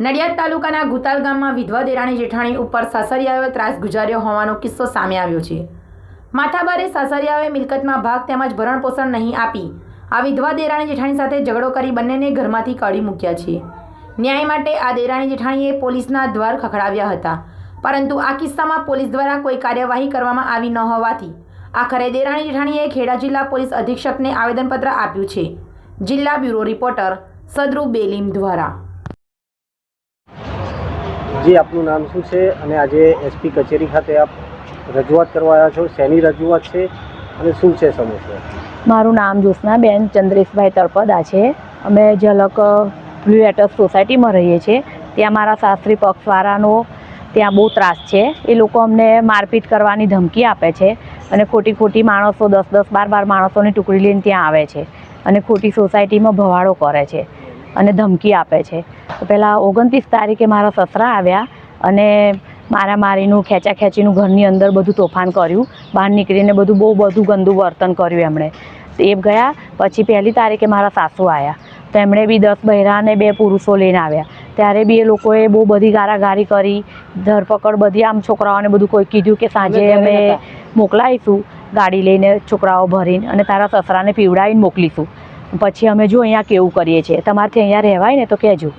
નડિયાદ તાલુકાના ગુતાલ ગામમાં વિધવા દેરાણી જેઠાણી ઉપર સાસરિયાઓએ ત્રાસ ગુજાર્યો હોવાનો કિસ્સો સામે આવ્યો છે। માથાભારે સાસરિયાઓએ મિલકતમાં ભાગ તેમજ ભરણપોષણ નહીં આપી આ વિધવા દેરાણી જેઠાણી સાથે ઝઘડો કરી બંનેને ઘરમાંથી કાઢી મૂક્યા છે। ન્યાય માટે આ દેરાણી જેઠાણીએ પોલીસના દ્વાર ખખડાવ્યા હતા, પરંતુ આ કિસ્સામાં પોલીસ દ્વારા કોઈ કાર્યવાહી કરવામાં આવી ન હોવાથી આખરે દેરાણી જેઠાણીએ ખેડા જિલ્લા પોલીસ અધિક્ષકને આવેદનપત્ર આપ્યું છે। જિલ્લા બ્યુરો રિપોર્ટર સદરુ બેલીમ દ્વારા। जी आपનું નામ શું છે અને આજે એસપી કચેરી ખાતે આપ રજૂઆત કરવા આવ્યા છો? શેની રજૂઆત છે અને શું છે સમસ્યા? મારું નામ જ્યોત્સનાબેન ચંદ્રેશભાઈ તળપદા છે। અમે ઝલક બ્લુ એટસ સોસાયટીમાં રહીએ છીએ। ત્યાં મારા સાસરી પક્ષવાળાનો ત્યાં બહુ ત્રાસ છે। એ લોકો અમને મારપીટ કરવાની ધમકી આપે છે અને ખોટી માણસો 10-12 માણસોની ટુકડી લઈને ત્યાં આવે છે અને ખોટી સોસાયટીમાં ભવાડો કરે છે અને ધમકી આપે છે। તો પહેલાં 29 તારીખે મારા સસરા આવ્યા અને મારામારીનું ખેંચાખેંચીનું ઘરની અંદર બધું તોફાન કર્યું, બહાર નીકળીને બધું ગંદુ વર્તન કર્યું એમણે। એ ગયા પછી 1લી તારીખે મારા સાસુ આવ્યા તો એમણે બી 10 બૈરા અને 2 પુરુષો લઈને આવ્યા। ત્યારે બી એ લોકોએ બહુ બધી ગારાગારી કરી, ધરપકડ બધી, આમ છોકરાઓને બધું કોઈ કીધું કે સાંજે અમે મોકલાવીશું ગાડી લઈને છોકરાઓ ભરીને અને તારા સસરાને પીવડાવીને મોકલીશું। પછી અમે જો અહીંયા કેવું કરીએ છીએ, તમારથી અહીંયા રહેવાય ને તો કહેજો।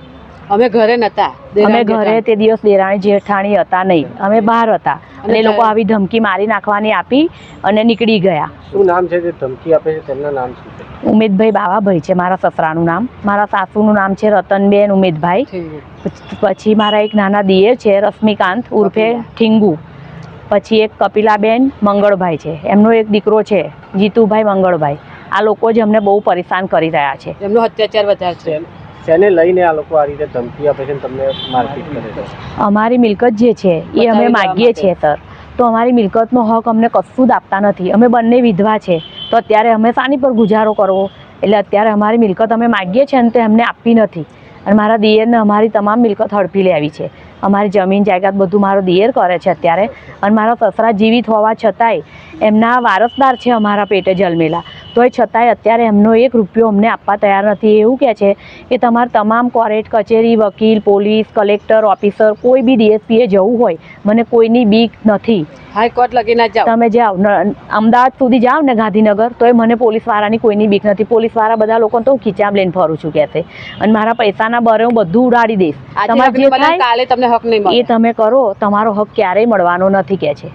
અમે ઘરે નહોતા, અમે ઘરે તે દિવસ દેરાણી જેઠાણી હતા નહીં, અમે બહાર હતા અને એ લોકો આવી ધમકી મારી નાખવાની આપી અને નીકળી ગયા। શું નામ છે જે ધમકી આપે છે, તેમના નામ શું છે? ઉમેદભાઈ બાવાભાઈ છે મારા સસરાનું નામ, મારા સાસુનું નામ છે રતનબેન ઉમેદભાઈ। પછી મારા એક નાના દિયર છે રશ્મિકાંત ઉર્ફે ઠીંગુ। પછી એક કપિલાબેન મંગળભાઈ છે, એમનો એક દીકરો છે જીતુભાઈ મંગળભાઈ। આ લોકો જ અમને બહુ પરેશાન કરી રહ્યા છે, એમનો અત્યાચાર વધારે છે। શેને લઈને આ લોકો આ રીતે ધમકી આપે છે, તમને મારપીટ કરે છે? અમારી મિલકત જે છે એ અમે માગીએ છીએ સર, તો અમારી મિલકતનો હક અમને કશું જ આપતા નથી। અમે બંને વિધવા છે તો અત્યારે અમે શાની પર ગુજારો કરવો? એટલે અત્યારે અમારી મિલકત અમે માગીએ છીએ અને તે અમને આપી નથી અને મારા દિયરને અમારી તમામ મિલકત હડપી લેવી છે। અમારી જમીન જાયદાદ બધું મારો દિયર કરે છે અત્યારે અને મારા સસરા જીવિત હોવા છતાંય એમના વારસદાર છે અમારા પેટે જન્મેલા, તોય છતાંય અત્યારે એમનો 1 રૂપિયો અમને આપવા તૈયાર નથી। એવું કહે છે કે તમારે તમામ કોર્ટ કચેરી, વકીલ, પોલીસ, કલેક્ટર, ઓફિસર, કોઈ બી ડીએસપીએ જવું હોય, મને કોઈની બીક નથી, હાઈકોર્ટ લગી ના જાઓ, તમે જાઓ અમદાવાદ સુધી જાઓ ને ગાંધીનગર, તોય મને પોલીસવાળાની કોઈની બીક નથી। પોલીસવાળા બધા લોકોને તો હું ખીચામ લઈને ફરું છું કહે છે અને મારા પૈસાના બરે હું બધું ઉડાડી દઈશ। તમારે જે થાય કાલે તમને હક નહીં મળે એ તમે કરો, તમારો હક ક્યારેય મળવાનો નથી કહે છે।